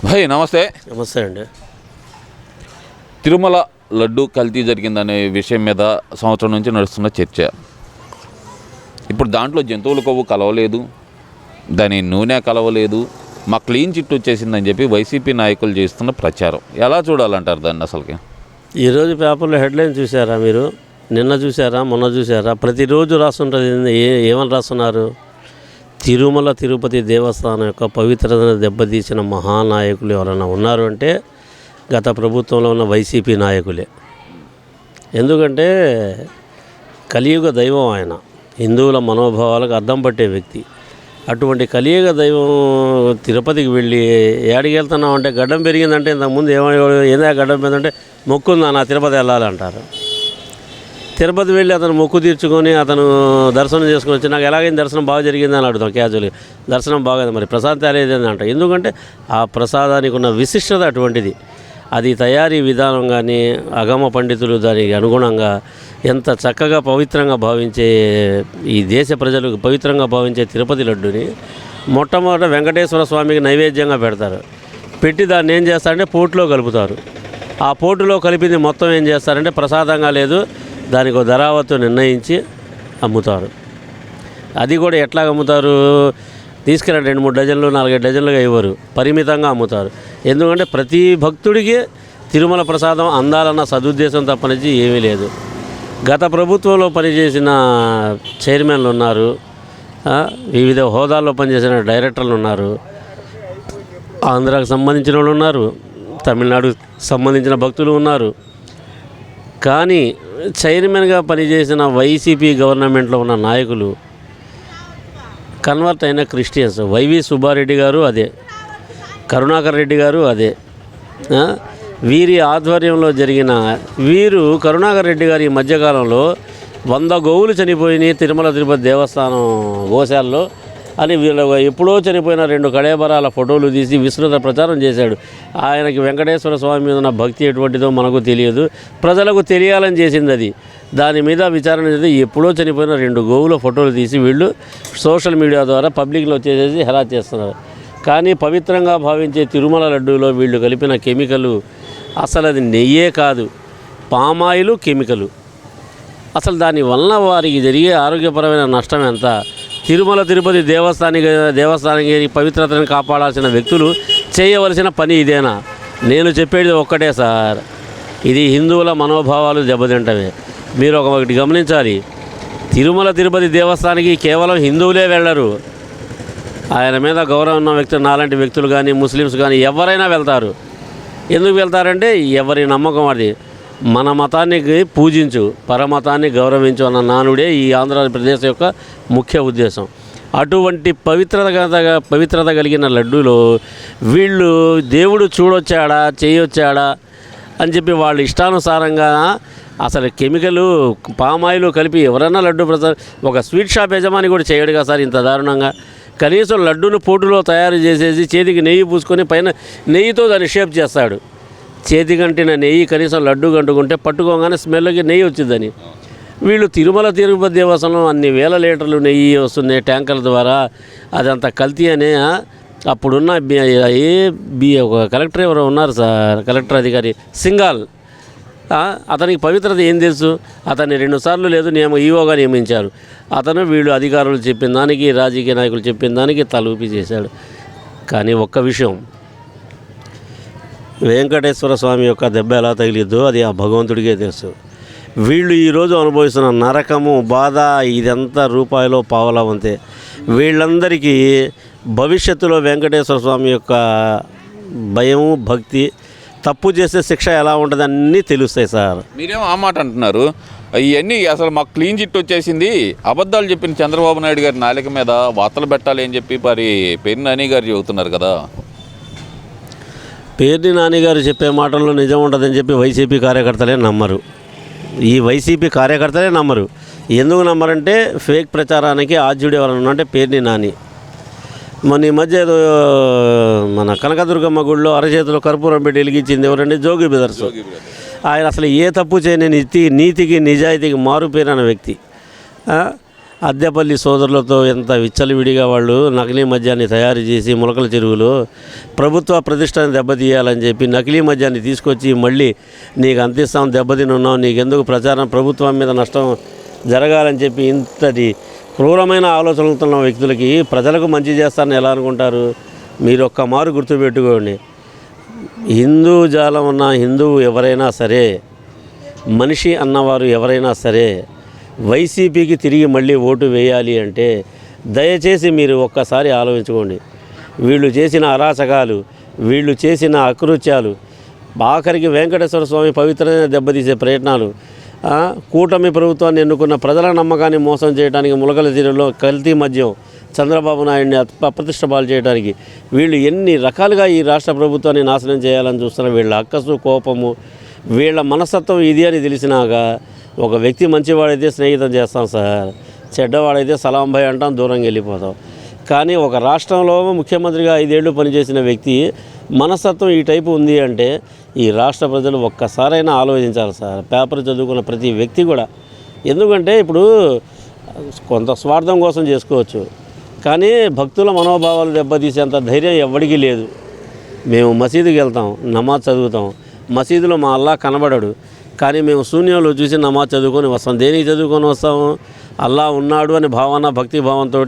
భాయ్ నమస్తే. నమస్తే అండి. తిరుమల లడ్డు కల్తీ జరిగిందనే విషయం మీద సంవత్సరం నుంచి నడుస్తున్న చర్చ. ఇప్పుడు దాంట్లో జంతువుల కొవ్వు కలవలేదు, దాని నూనె కలవలేదు, మా క్లీన్ చిట్ వచ్చేసిందని చెప్పి వైసీపీ నాయకులు చేస్తున్న ప్రచారం ఎలా చూడాలంటారు దాన్ని? అసలుకి ఈరోజు పేపర్లో హెడ్లైన్ చూసారా మీరు? నిన్న చూసారా, మొన్న చూసారా? ప్రతిరోజు రాస్తుంటుంది. ఏమని రాస్తున్నారు? తిరుమల తిరుపతి దేవస్థానం యొక్క పవిత్రతను దెబ్బతీసిన మహానాయకులు ఎవరైనా ఉన్నారు అంటే గత ప్రభుత్వంలో ఉన్న వైసీపీ నాయకులే. ఎందుకంటే కలియుగ దైవం ఆయన, హిందువుల మనోభావాలకు అద్దం పట్టే వ్యక్తి. అటువంటి కలియుగ దైవం తిరుపతికి వెళ్ళి ఏడికి వెళ్తున్నాం అంటే గడ్డం పెరిగిందంటే ఇంతకుముందు ఏదో గడ్డం పెరిగిందంటే మొక్కుందా నా తిరుపతి వెళ్ళాలంటారు. తిరుపతి వెళ్ళి అతను మొక్కు తీర్చుకొని అతను దర్శనం చేసుకొని వచ్చి నాకు ఎలాగైనా దర్శనం బాగా జరిగిందని అడుగుతాం. క్యాజువల్గా దర్శనం బాగా మరి ప్రసాదం తయారైంది అంట. ఎందుకంటే ఆ ప్రసాదానికి ఉన్న విశిష్టత అటువంటిది. అది తయారీ విధానం కానీ అగమ పండితులు దానికి అనుగుణంగా ఎంత చక్కగా పవిత్రంగా భావించే ఈ దేశ ప్రజలకు పవిత్రంగా భావించే తిరుపతి లడ్డుని మొట్టమొదట వెంకటేశ్వర స్వామికి నైవేద్యంగా పెడతారు. పెట్టి దాన్ని ఏం చేస్తారంటే పోటులో కలుపుతారు. ఆ పోటులో కలిపింది మొత్తం ఏం చేస్తారంటే ప్రసాదంగా లేదు, దానికి ఒక ధరావత్తు నిర్ణయించి అమ్ముతారు. అది కూడా ఎట్లా అమ్ముతారు? తీసుకురా 2-3 డజన్లు 4-5 డజన్లుగా ఇవ్వరు, పరిమితంగా అమ్ముతారు. ఎందుకంటే ప్రతి భక్తుడికి తిరుమల ప్రసాదం అందాలన్న సదుద్దేశం తప్పనిచ్చి ఏమీ లేదు. గత ప్రభుత్వంలో పనిచేసిన చైర్మన్లు ఉన్నారు, వివిధ హోదాల్లో పనిచేసిన డైరెక్టర్లు ఉన్నారు, ఆంధ్రాకు సంబంధించిన వాళ్ళు ఉన్నారు, తమిళనాడుకు సంబంధించిన భక్తులు ఉన్నారు. కానీ చైర్మన్గా పనిచేసిన వైసీపీ గవర్నమెంట్లో ఉన్న నాయకులు కన్వర్ట్ అయిన క్రిస్టియన్స్. వైవి సుబ్బారెడ్డి గారు అదే, కరుణాకర్ రెడ్డి గారు అదే. వీరి ఆధ్వర్యంలో జరిగిన వీరు కరుణాకర్ రెడ్డి గారు ఈ మధ్యకాలంలో 100 గోవులు చనిపోయినాయి తిరుమల తిరుపతి దేవస్థానం గోశాలలో అని వీళ్ళు ఎప్పుడో చనిపోయిన 2 కళేబరాల ఫోటోలు తీసి విస్తృత ప్రచారం చేశాడు. ఆయనకి వెంకటేశ్వర స్వామి మీద ఉన్న భక్తి ఎటువంటిదో మనకు తెలియదు, ప్రజలకు తెలియాలని చేసింది అది. దాని మీద విచారణ చేసి ఎప్పుడో చనిపోయిన 2 గోవుల ఫోటోలు తీసి వీళ్ళు సోషల్ మీడియా ద్వారా పబ్లిక్లో వచ్చేసేసి హెరాస్ చేస్తున్నారు. కానీ పవిత్రంగా భావించే తిరుమల లడ్డూలో వీళ్ళు కలిపిన కెమికల్ అసలు అది నెయ్యే కాదు, పామాయిలు కెమికలు. అసలు దానివల్ల వారికి జరిగే ఆరోగ్యపరమైన నష్టం ఎంత? తిరుమల తిరుపతి దేవస్థానానికి పవిత్రతను కాపాడాల్సిన వ్యక్తులు చేయవలసిన పని ఇదేనా? నేను చెప్పేది ఒక్కటే సార్, ఇది హిందువుల మనోభావాలు దెబ్బతింటవే. మీరు ఒకటి గమనించాలి, తిరుమల తిరుపతి దేవస్థానానికి కేవలం హిందువులే వెళ్ళరు. ఆయన మీద గౌరవం ఉన్న వ్యక్తులు, నాలాంటి వ్యక్తులు కానీ ముస్లిమ్స్ కానీ ఎవరైనా వెళ్తారు. ఎందుకు వెళ్తారంటే ఎవరి నమ్మకం అది. మన మతానికి పూజించు, పరమతాన్ని గౌరవించు అన్న నానుడే ఈ ఆంధ్రప్రదేశ్ యొక్క ముఖ్య ఉద్దేశం. అటువంటి పవిత్రత కలిగిన లడ్డూలో వీళ్ళు దేవుడు చూడొచ్చాడా చేయొచ్చాడా అని చెప్పి వాళ్ళు ఇష్టానుసారంగా అసలు కెమికల్ పామాయిలు కలిపి ఎవరన్నా లడ్డు ఒక స్వీట్ షాప్ యజమాని కూడా చేయడు కదా సార్ ఇంత దారుణంగా. కనీసం లడ్డూను పోటులో తయారు చేసేసి చేతికి నెయ్యి పూసుకొని పైన నెయ్యితో దాన్ని షేప్ చేస్తాడు. చేతికంటిన నెయ్యి కనీసం లడ్డు కంటుకుంటే పట్టుకోగానే స్మెల్కి నెయ్యి వచ్చిందని. వీళ్ళు తిరుమల తిరుపతి దేవస్థానం అన్ని వేల లీటర్లు నెయ్యి వస్తుంది ట్యాంకర్ల ద్వారా, అదంతా కల్తీ అనే. అప్పుడున్న ఒక కలెక్టర్ ఎవరో ఉన్నారు సార్, కలెక్టర్ అధికారి సింగాల్, అతనికి పవిత్రత ఏం తెలుసు? అతన్ని 2 సార్లు లేదు ఈవోగా నియమించారు. అతను వీళ్ళు అధికారులు చెప్పిన దానికి, రాజకీయ నాయకులు చెప్పిన దానికి తలూపి చేశాడు. కానీ ఒక్క విషయం, వెంకటేశ్వర స్వామి యొక్క దెబ్బ ఎలా తగిలిద్దో అది ఆ భగవంతుడికే తెలుసు. వీళ్ళు ఈరోజు అనుభవిస్తున్న నరకము, బాధ ఇదంతా రూపాయలో పావలా వంతే. వీళ్ళందరికీ భవిష్యత్తులో వెంకటేశ్వర స్వామి యొక్క భయము, భక్తి, తప్పు చేస్తే శిక్ష ఎలా ఉంటుంది అన్నీ తెలుస్తాయి సార్. మీరేమో ఆ మాట అంటున్నారు, ఇవన్నీ అసలు మాకు క్లీన్ చిట్ వచ్చేసింది, అబద్ధాలు చెప్పిన చంద్రబాబు నాయుడు గారి నాలుక మీద వార్తలు పెట్టాలి అని చెప్పి మరి పేర్ని నాని గారు చెబుతున్నారు కదా. పేర్ని నాని గారు చెప్పే మాటల్లో నిజం ఉంటుందని చెప్పి వైసీపీ కార్యకర్తలే నమ్మరు. ఈ వైసీపీ కార్యకర్తలే నమ్మరు. ఎందుకు నమ్మరంటే ఫేక్ ప్రచారానికి ఆద్యుడు ఎవరన్నా అంటే పేర్ని నాని. మొన్న ఈ మధ్య ఏదో మన కనకదుర్గమ్మ గుడిలో అరచేతిలో కర్పూరం పెట్టి వెలిగించింది ఎవరంటే జోగి బ్రదర్స్. ఆయన అసలు ఏ తప్పు చేయని నీతికి నిజాయితీకి మారుపేరైన వ్యక్తి. అద్దెపల్లి సోదరులతో ఎంత విచ్చలవిడిగా వాళ్ళు నకిలీ మద్యాన్ని తయారు చేసి ములకల చెరువులో ప్రభుత్వ ప్రతిష్టను దెబ్బతీయాలని చెప్పి నకిలీ మద్యాన్ని తీసుకొచ్చి మళ్ళీ నీకు అందిస్తాం దెబ్బతిని ఉన్నావు నీకెందుకు ప్రచారం ప్రభుత్వం మీద నష్టం జరగాలని చెప్పి ఇంతటి క్రూరమైన ఆలోచనలతో ఉన్న వ్యక్తులకి ప్రజలకు మంచి చేస్తారని ఎలా అనుకుంటారు? మీరు ఒక్క మారు గుర్తుపెట్టుకోండి, హిందూ జాలం ఉన్న హిందువు ఎవరైనా సరే, మనిషి అన్నవారు ఎవరైనా సరే వైసీపీకి తిరిగి మళ్ళీ ఓటు వేయాలి అంటే దయచేసి మీరు ఒక్కసారి ఆలోచించుకోండి. వీళ్ళు చేసిన అరాచకాలు, వీళ్ళు చేసిన అకృత్యాలు, ఆఖరికి వెంకటేశ్వర స్వామి పవిత్రమైన దెబ్బతీసే ప్రయత్నాలు, కూటమి ప్రభుత్వాన్ని ఎన్నుకున్న ప్రజల నమ్మకాన్ని మోసం చేయడానికి ములకల తీరులో కల్తీ మద్యం చంద్రబాబు నాయుడిని అప్రతిష్ట పాలు చేయడానికి వీళ్ళు ఎన్ని రకాలుగా ఈ రాష్ట్ర ప్రభుత్వాన్ని నాశనం చేయాలని చూస్తున్నారు. వీళ్ళ అక్కసు కోపము, వీళ్ళ మనస్తత్వం ఇది అని తెలిసినాక ఒక వ్యక్తి మంచివాడైతే స్నేహితం చేస్తాం సార్, చెడ్డవాడైతే సలాం భయ్ అంటాం, దూరంగా వెళ్ళిపోతాం. కానీ ఒక రాష్ట్రంలో ముఖ్యమంత్రిగా 5 ఏళ్ళు పనిచేసిన వ్యక్తి మనస్తత్వం ఈ టైపు ఉంది అంటే ఈ రాష్ట్ర ప్రజలు ఒక్కసారైనా ఆలోచించాలి సార్, పేపర్ చదువుకున్న ప్రతి వ్యక్తి కూడా. ఎందుకంటే ఇప్పుడు కొంత స్వార్థం కోసం చేసుకోవచ్చు, కానీ భక్తుల మనోభావాలు దెబ్బతీసేంత ధైర్యం ఎవ్వడికి లేదు. మేము మసీదుకి వెళ్తాం, నమాజ్ చదువుతాం, మసీదులో మా అల్లా కనబడడు, కానీ మేము శూన్యంలో చూసి నమాజ్ చదువుకొని వస్తాం. దేనికి చదువుకొని వస్తాము? అల్లా ఉన్నాడు అనే భావన, భక్తి భావంతో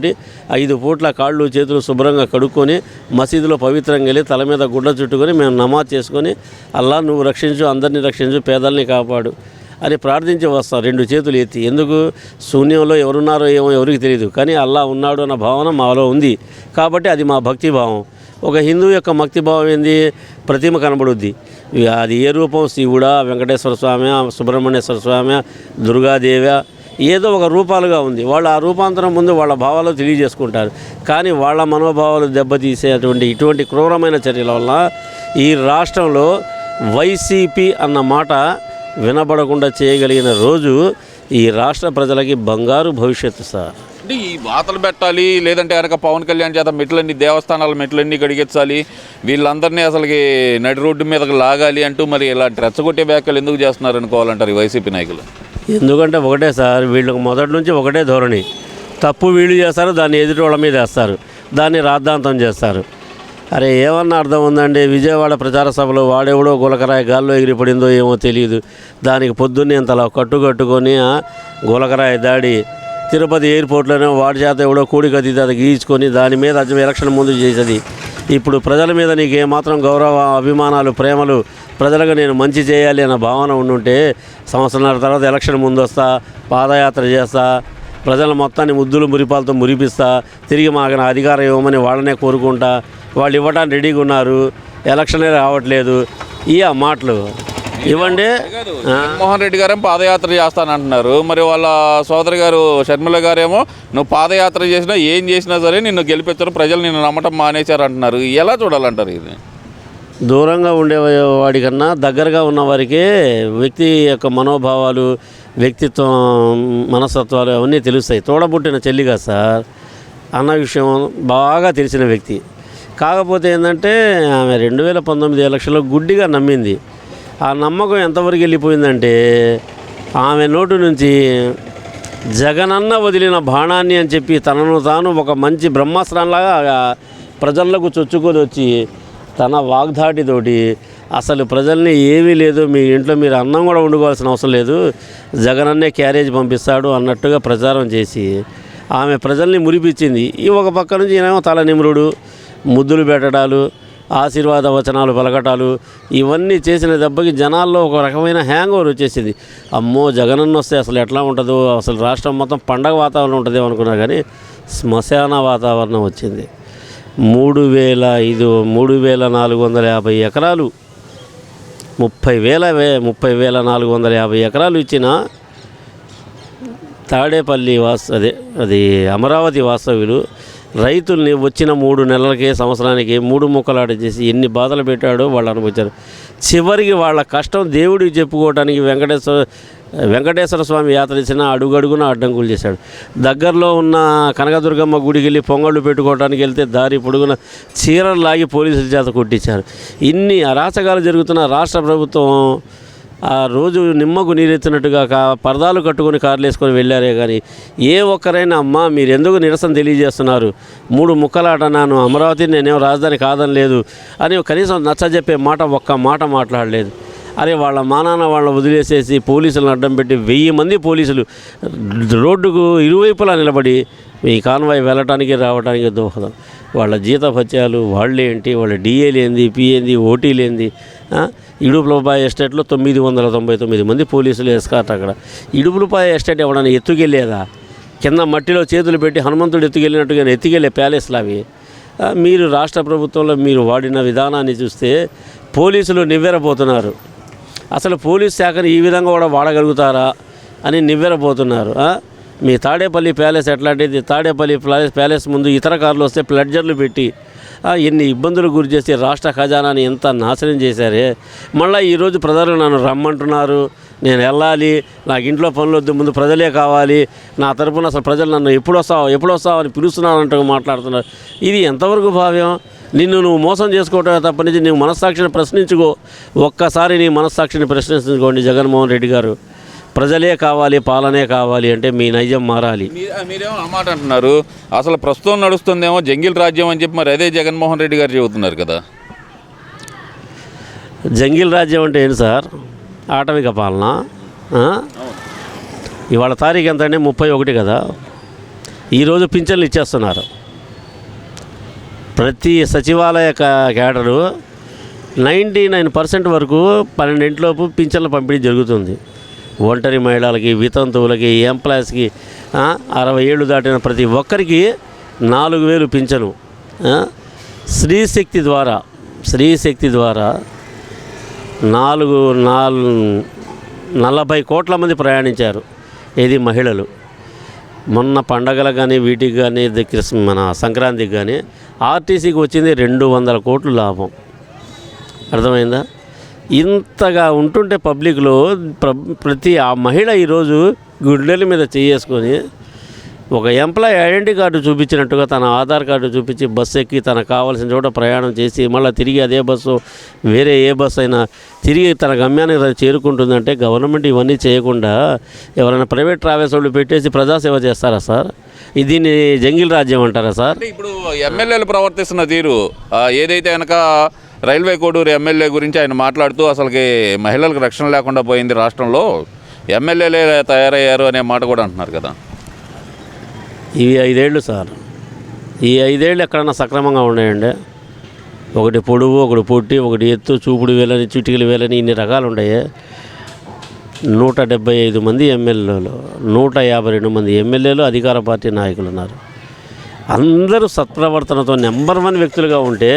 5 పూట్ల కాళ్ళు చేతులు శుభ్రంగా కడుక్కొని మసీదులో పవిత్రంగా వెళ్ళి తల మీద గుడ్డ చుట్టుకొని మేము నమాజ్ చేసుకొని అల్లా నువ్వు రక్షించు, అందరినీ రక్షించు, పేదల్ని కాపాడు అని ప్రార్థించి వస్తాం 2 చేతులు ఎత్తి. ఎందుకు? శూన్యంలో ఎవరున్నారో ఏమో ఎవరికి తెలియదు, కానీ అల్లా ఉన్నాడు అన్న భావన మాలో ఉంది కాబట్టి అది మా భక్తి భావం. ఒక హిందూ యొక్క భక్తి భావం ఏంది? ప్రతిమ కనబడుద్ది, అది ఏ రూపం? శివుడా, వెంకటేశ్వర స్వామి, సుబ్రహ్మణ్యేశ్వర స్వామి, దుర్గాదేవి, ఏదో ఒక రూపాలుగా ఉంది. వాళ్ళు ఆ రూపాంతరం ముందు వాళ్ళ భావాలు తెలియజేసుకుంటారు. కానీ వాళ్ళ మనోభావాలు దెబ్బతీసేటువంటి ఇటువంటి క్రూరమైన చర్యల వల్ల ఈ రాష్ట్రంలో వైసీపీ అన్న మాట వినబడకుండా చేయగలిగిన రోజు ఈ రాష్ట్ర ప్రజలకి బంగారు భవిష్యత్తు సార్. అంటే ఈ వాతలు పెట్టాలి, లేదంటే కనుక పవన్ కళ్యాణ్ చేత మెట్లన్నీ, దేవస్థానాల మెట్లన్నీ కడిగించాలి, వీళ్ళందరినీ అసలుకి నడి రోడ్డు మీదకి లాగాలి అంటూ మరి ఇలాంటి రెచ్చగొట్టే వ్యాఖ్యలు ఎందుకు చేస్తున్నారు అనుకోవాలంటారు ఈ వైసీపీ నాయకులు? ఎందుకంటే ఒకటే సార్, వీళ్ళకి మొదటి నుంచి ఒకటే ధోరణి. తప్పు వీళ్ళు చేస్తారు, దాన్ని ఎదుటి వాళ్ళ మీద వేస్తారు, దాన్ని రాద్ధాంతం చేస్తారు. అరే ఏమన్నా అర్థం ఉందండి? విజయవాడ ప్రచార సభలో వాడెవడో గులకరాయి గాల్లో ఎగిరిపడిందో ఏమో తెలియదు, దానికి పొద్దున్నే అంతలా కట్టుకొని గులకరాయి దాడి, తిరుపతి ఎయిర్పోర్ట్లోనే వాడి చేత ఎవడో కూడికది అది గీయించుకొని దాని మీద ఎలక్షన్ ముందు చేసేది. ఇప్పుడు ప్రజల మీద నీకు ఏమాత్రం గౌరవ, అభిమానాలు, ప్రేమలు, ప్రజలకు నేను మంచి చేయాలి అన్న భావన ఉండుంటే సంవత్సరాల తర్వాత ఎలక్షన్ ముందు వస్తా, పాదయాత్ర చేస్తా, ప్రజల మొత్తాన్ని ముద్దులు మురిపాలతో మురిపిస్తా, తిరిగి మాకు నా అధికారం ఇవ్వమని వాళ్ళనే కోరుకుంటా, వాళ్ళు ఇవ్వడానికి రెడీగా ఉన్నారు, ఎలక్షనే రావట్లేదు, ఈ ఆ మాటలు ఇవ్వండి. జగన్మోహన్ రెడ్డి గారేమో పాదయాత్ర చేస్తానంటున్నారు, మరి వాళ్ళ సోదరి గారు షర్మిల గారేమో నువ్వు పాదయాత్ర చేసినా ఏం చేసినా సరే నిన్ను గెలిపించరు, ప్రజలు నిన్ను నమ్మటం మానేశారు అంటున్నారు. ఎలా చూడాలంటారు ఇది? దూరంగా ఉండేవాడికన్నా దగ్గరగా ఉన్నవారికే వ్యక్తి యొక్క మనోభావాలు, వ్యక్తిత్వం, మనస్తత్వాలు అవన్నీ తెలుస్తాయి. తోడబుట్టిన చెల్లిగా సార్ అన్న విషయం బాగా తెలిసిన వ్యక్తి. కాకపోతే ఏంటంటే ఆమె 2019 ఎలక్షన్లో గుడ్డిగా నమ్మింది. ఆ నమ్మకం ఎంతవరకు వెళ్ళిపోయిందంటే ఆమె నోటు నుంచి జగనన్న వదిలిన బాణాన్ని అని చెప్పి తనను తాను ఒక మంచి బ్రహ్మాస్త్రంలాగా ప్రజలకు చొచ్చుకొని వచ్చి తన వాగ్దాటితోటి అసలు ప్రజల్ని ఏమీ లేదు, మీ ఇంట్లో మీరు అన్నం కూడా వండుకోవాల్సిన అవసరం లేదు, జగనన్నే క్యారేజ్ పంపిస్తాడు అన్నట్టుగా ప్రచారం చేసి ఆమె ప్రజల్ని మురిపించింది. ఈ ఒక పక్క నుంచి ఏమో తల నిమ్రుడు, ముద్దులు పెట్టడాలు, ఆశీర్వాద వచనాలు పలకటాలు, ఇవన్నీ చేసిన దెబ్బకి జనాల్లో ఒక రకమైన హ్యాంగ్ ఓవర్ వచ్చేసింది. అమ్మో జగనన్న వస్తే అసలు ఎట్లా ఉంటుందో, అసలు రాష్ట్రం మొత్తం పండగ వాతావరణం ఉంటుందేమో అనుకున్నా, కానీ శ్మశాన వాతావరణం వచ్చింది. 3,450 ఎకరాలు, 30,450 ఎకరాలు ఇచ్చిన తాడేపల్లి అది అమరావతి వాస్తవ్యులు రైతుల్ని వచ్చిన 3 నెలలకే, సంవత్సరానికి 3 ముక్కలాట చేసి ఎన్ని బాధలు పెట్టాడో వాళ్ళు అనుభవించారు. చివరికి వాళ్ళ కష్టం దేవుడికి చెప్పుకోవడానికి వెంకటేశ్వర స్వామి యాత్ర చేసిన అడుగడుగున అడ్డంకులు చేశాడు. దగ్గరలో ఉన్న కనకదుర్గమ్మ గుడికి వెళ్ళి పొంగళ్ళు పెట్టుకోవడానికి వెళ్తే దారి పొడుగున చీరలు లాగి పోలీసుల చేత కొట్టించారు. ఇన్ని అరాచకాలు జరుగుతున్న రాష్ట్ర ప్రభుత్వం ఆ రోజు నిమ్మకు నీరెత్తినట్టుగా పరదాలు కట్టుకొని కార్లు వేసుకొని వెళ్ళారే కానీ ఏ ఒక్కరైనా అమ్మా మీరు ఎందుకు నిరసన తెలియజేస్తున్నారు, 3 ముక్కలాట నాను అమరావతి నేనేం రాజధాని కాదని లేదు అని కనీసం నచ్చజెప్పే మాట ఒక్క మాట మాట్లాడలేదు. అరే వాళ్ళ మానాన్న వాళ్ళని వదిలేసేసి పోలీసులను అడ్డం పెట్టి 1000 మంది పోలీసులు రోడ్డుకు ఇరువైపులా నిలబడి ఈ కాన్వాయ్ వెళ్ళటానికి రావడానికి దోహదం. వాళ్ళ జీతభత్యాలు వాళ్ళేంటి, వాళ్ళ డిఏలు ఏంది, పిఏంది, ఓటీలేంది. ఇడుపులపాయ ఎస్టేట్లో 999 మంది పోలీసులు ఎస్కాట్. అక్కడ ఇడుపులపాయ ఎస్టేట్ ఎవడన్నా ఎత్తుకెళ్ళేదా? కింద మట్టిలో చేతులు పెట్టి హనుమంతుడు ఎత్తుకెళ్ళినట్టుగా ఎత్తుకెళ్ళే ప్యాలెస్లు అవి. మీరు రాష్ట్ర ప్రభుత్వంలో మీరు వాడిన విధానాన్ని చూస్తే పోలీసులు నివ్వెరపోతున్నారు. అసలు పోలీస్ శాఖను ఈ విధంగా కూడా వాడగలుగుతారా అని నివ్వెరపోతున్నారు. మీ తాడేపల్లి ప్యాలెస్ ఎట్లాంటిది? తాడేపల్లి ప్యాలెస్ ముందు ఇతర కార్లు వస్తే ప్లడ్జర్లు పెట్టి ఎన్ని ఇబ్బందులు గురి చేసి రాష్ట్ర ఖజానాని ఎంత నాశనం చేశారే. మళ్ళీ ఈరోజు ప్రజలు నన్ను రమ్మంటున్నారు, నేను వెళ్ళాలి, నాకు ఇంట్లో పనులు వద్దు, ముందు ప్రజలే కావాలి, నా తరపున అసలు ప్రజలు నన్ను ఎప్పుడు వస్తావు అని పిలుస్తున్నానంటూ మాట్లాడుతున్నారు. ఇది ఎంతవరకు భావ్యం? నువ్వు మోసం చేసుకోవటం తప్ప నుంచి నువ్వు మనస్సాక్షిని ప్రశ్నించుకో. ఒక్కసారి నీ మనస్సాక్షిని ప్రశ్నించుకోండి. జగన్మోహన్ రెడ్డి గారు, ప్రజలే కావాలి, పాలనే కావాలి అంటే మీ నైజం మారాలి. మీరేమో ఆ మాట అంటున్నారు, అసలు ప్రస్తుతం నడుస్తుందేమో జంగిల్ రాజ్యం అని చెప్పి మరి అదే జగన్మోహన్ రెడ్డి గారు చెబుతున్నారు కదా. జంగిల్ రాజ్యం అంటే ఏంటి సార్? ఆటవిక పాలన. ఇవాళ తారీఖు ఎంత అంటే 31 కదా. ఈరోజు పింఛన్లు ఇచ్చేస్తున్నారు. ప్రతి సచివాలయ క్యాడరు 99% వరకు 12 పింఛన్ల పంపిణీ జరుగుతుంది. ఒంటరి మహిళలకి, వితంతువులకి, ఎంప్లాయీస్కి, 60 ఏళ్ళు దాటిన ప్రతి ఒక్కరికి 4000 పింఛను. స్త్రీశక్తి ద్వారా 40 కోట్ల మంది ప్రయాణించారు. ఇది మహిళలు. మొన్న పండగలకు కానీ వీటికి కానీ మన సంక్రాంతికి కానీ ఆర్టీసీకి వచ్చింది 200 కోట్లు లాభం. అర్థమైందా? ఇంతగా ఉంటుంటే పబ్లిక్లో ప్రతి ఆ మహిళ ఈరోజు గుండెల మీద చేసుకొని ఒక ఎంప్లాయీ ఐడెంటిటీ కార్డు చూపించినట్టుగా తన ఆధార్ కార్డు చూపించి బస్సు ఎక్కి తనకు కావాల్సిన చోట ప్రయాణం చేసి మళ్ళీ తిరిగి అదే బస్సు వేరే ఏ బస్సు అయినా తిరిగి తన గమ్యానికి చేరుకుంటుందంటే గవర్నమెంట్ ఇవన్నీ చేయకుండా ఎవరైనా ప్రైవేట్ ట్రావెల్స్ వాళ్ళు పెట్టేసి ప్రజాసేవ చేస్తారా సార్? దీన్ని జంగిల్ రాజ్యం అంటారా సార్? ఇప్పుడు ఎమ్మెల్యేలు ప్రవర్తిస్తున్న తీరు ఏదైతే కనుక రైల్వే కోడూరు ఎమ్మెల్యే గురించి ఆయన మాట్లాడుతూ అసలుకి మహిళలకు రక్షణ లేకుండా పోయింది రాష్ట్రంలో, ఎమ్మెల్యేలే తయారయ్యారు అనే మాట కూడా అంటున్నారు కదా. ఇవి 5 ఏళ్ళు సార్. ఈ 5 ఏళ్ళు ఎక్కడన్నా సక్రమంగా ఉన్నాయండి? ఒకటి పొడువు, ఒకటి పొట్టి, ఒకటి ఎత్తు, చూపుడు వేలని, చిటికలు వేలని, ఇన్ని రకాలు ఉన్నాయి. 175 మంది ఎమ్మెల్యేలు, 152 మంది ఎమ్మెల్యేలు, అధికార పార్టీ నాయకులు ఉన్నారు. అందరూ సత్ప్రవర్తనతో నెంబర్ 1 వ్యక్తులుగా ఉంటే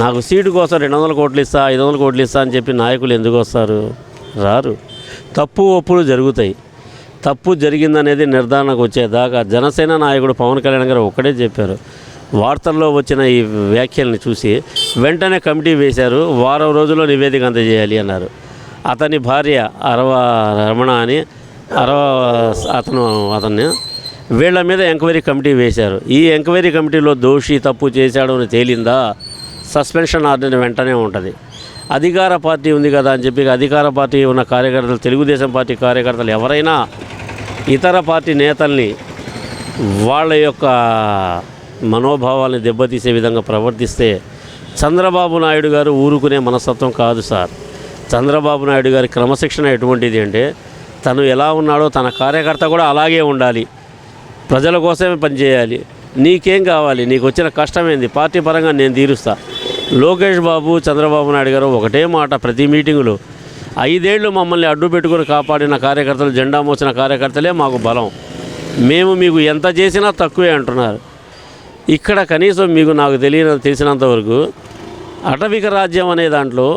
నాకు సీటు కోసం 200 కోట్లు ఇస్తా, 500 కోట్లు ఇస్తా అని చెప్పి నాయకులు ఎందుకు వస్తారు? రారు. తప్పు ఒప్పులు జరుగుతాయి. తప్పు జరిగిందనేది నిర్ధారణకు వచ్చేదాకా జనసేన నాయకుడు పవన్ కళ్యాణ్ గారు ఒక్కడే చెప్పారు. వార్తల్లో వచ్చిన ఈ వ్యాఖ్యల్ని చూసి వెంటనే కమిటీ వేశారు. వారం రోజుల్లో నివేదిక అందజేయాలి అన్నారు. అతని భార్య రమణ అని అతన్ని వీళ్ళ మీద ఎంక్వైరీ కమిటీ వేశారు. ఈ ఎంక్వైరీ కమిటీలో దోషి తప్పు చేశాడు అని తేలిందా సస్పెన్షన్ ఆర్డర్ వెంటనే ఉంటుంది. అధికార పార్టీ ఉంది కదా అని చెప్పి అధికార పార్టీ ఉన్న కార్యకర్తలు, తెలుగుదేశం పార్టీ కార్యకర్తలు ఎవరైనా ఇతర పార్టీ నేతల్ని వాళ్ళ యొక్క మనోభావాల్ని దెబ్బతీసే విధంగా ప్రవర్తిస్తే చంద్రబాబు నాయుడు గారు ఊరుకునే మనస్తత్వం కాదు సార్. చంద్రబాబు నాయుడు గారి క్రమశిక్షణ ఎటువంటిది అంటే తను ఎలా ఉన్నాడో తన కార్యకర్త కూడా అలాగే ఉండాలి, ప్రజల కోసమే పనిచేయాలి. నీకేం కావాలి, నీకు వచ్చిన కష్టమేంది, పార్టీ పరంగా నేను తీరుస్తా. లోకేష్ బాబు, చంద్రబాబు నాయుడు గారు ఒకటే మాట ప్రతి మీటింగులో, 5 ఏళ్ళు మమ్మల్ని అడ్డు పెట్టుకుని కాపాడిన కార్యకర్తలు, జెండా మోసిన కార్యకర్తలే మాకు బలం, మేము మీకు ఎంత చేసినా తక్కువే అంటున్నారు. ఇక్కడ కనీసం మీకు నాకు తెలిసినంతవరకు అటవిక రాజ్యం అనే దాంట్లో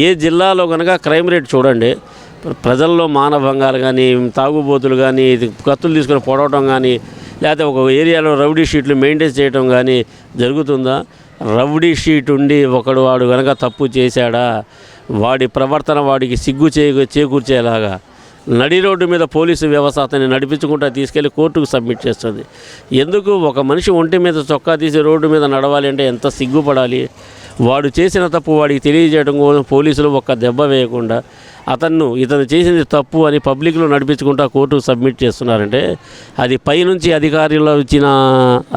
ఏ జిల్లాలో కనుక క్రైమ్ రేట్ చూడండి, ప్రజల్లో మానభంగాలు కానీ, తాగుబోతులు కానీ, కత్తులు తీసుకుని పొడవటం కానీ, లేకపోతే ఒక ఏరియాలో రౌడీ షీట్లు మెయింటైన్ చేయటం కానీ జరుగుతుందా? రౌడీ షీట్ ఉండి వాడు కనుక తప్పు చేశాడా, వాడి ప్రవర్తన వాడికి సిగ్గు చేకూర్చేలాగా నడి రోడ్డు మీద పోలీసు వ్యవస్థ అతన్ని నడిపించుకుంటూ తీసుకెళ్లి కోర్టుకు సబ్మిట్ చేస్తుంది. ఎందుకు ఒక మనిషి ఒంటి మీద చొక్కా తీసి రోడ్డు మీద నడవాలి అంటే ఎంత సిగ్గుపడాలి? వాడు చేసిన తప్పు వాడికి తెలియజేయడం కోసం పోలీసులు ఒక్క దెబ్బ వేయకుండా ఇతను చేసింది తప్పు అని పబ్లిక్లో నడిపించుకుంటా కోర్టుకు సబ్మిట్ చేస్తున్నారంటే అది పైనుంచి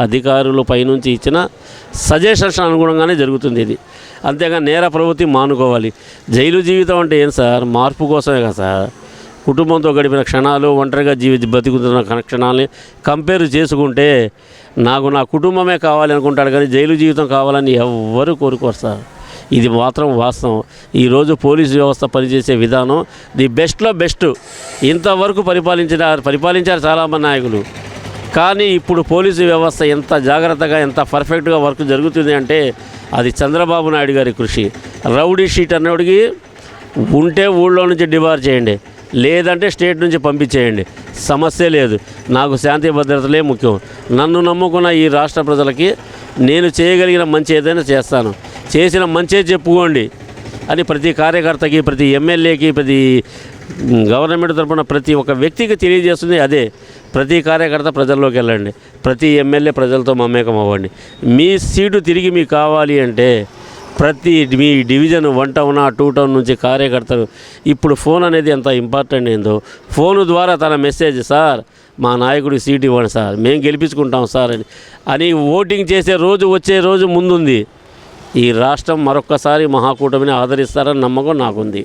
అధికారులు పైనుంచి ఇచ్చిన సజెషన్స్ అనుగుణంగానే జరుగుతుంది ఇది. అంతేగా నేర ప్రవృత్తి మానుకోవాలి. జైలు జీవితం అంటే ఏం సార్, మార్పు కోసమే కదా సార్. కుటుంబంతో గడిపిన క్షణాలు, ఒంటరిగా బతుకుతున్న క్షణాలని కంపేర్ చేసుకుంటే నాకు నా కుటుంబమే కావాలి అనుకుంటాడు, కానీ జైలు జీవితం కావాలని ఎవ్వరూ కోరుకోరు సార్. ఇది మాత్రం వాస్తవం. ఈరోజు పోలీసు వ్యవస్థ పనిచేసే విధానం ది బెస్ట్లో బెస్ట్. ఇంతవరకు పరిపాలించారు చాలామంది నాయకులు, కానీ ఇప్పుడు పోలీసు వ్యవస్థ ఎంత జాగ్రత్తగా ఎంత పర్ఫెక్ట్గా వర్క్ జరుగుతుంది అంటే అది చంద్రబాబు నాయుడు గారి కృషి. రౌడీ షీట్ అన్నోడికి ఉంటే ఊళ్ళో నుంచి డిబార్ చేయండి, లేదంటే స్టేట్ నుంచి పంపించేయండి, సమస్య లేదు. నాకు శాంతి భద్రతలే ముఖ్యం. నన్ను నమ్ముకున్న ఈ రాష్ట్ర ప్రజలకి నేను చేయగలిగిన మంచి ఏదైనా చేస్తాను, చేసిన మంచే చెప్పుకోండి అని ప్రతి కార్యకర్తకి, ప్రతి ఎమ్మెల్యేకి, ప్రతి గవర్నమెంట్ తరఫున ప్రతి ఒక్క వ్యక్తికి తెలియజేస్తుంది అదే. ప్రతి కార్యకర్త ప్రజల్లోకి వెళ్ళండి, ప్రతి ఎమ్మెల్యే ప్రజలతో మమేకం అవ్వండి. మీ సీటు తిరిగి మీకు కావాలి అంటే మీ డివిజన్ 1 టౌన్ 2 టౌన్ నుంచి కార్యకర్తలు ఇప్పుడు ఫోన్ అనేది ఎంత ఇంపార్టెంట్ ఏందో, ఫోను ద్వారా తన మెసేజ్, సార్ మా నాయకుడికి సీట్ ఇవ్వండి సార్, మేము గెలిపించుకుంటాం సార్ అని ఓటింగ్ చేసే రోజు వచ్చే రోజు ముందుంది. ఈ రాష్ట్రం మరొక్కసారి మహాకూటమిని ఆదరిస్తారని నమ్మకం నాకుంది.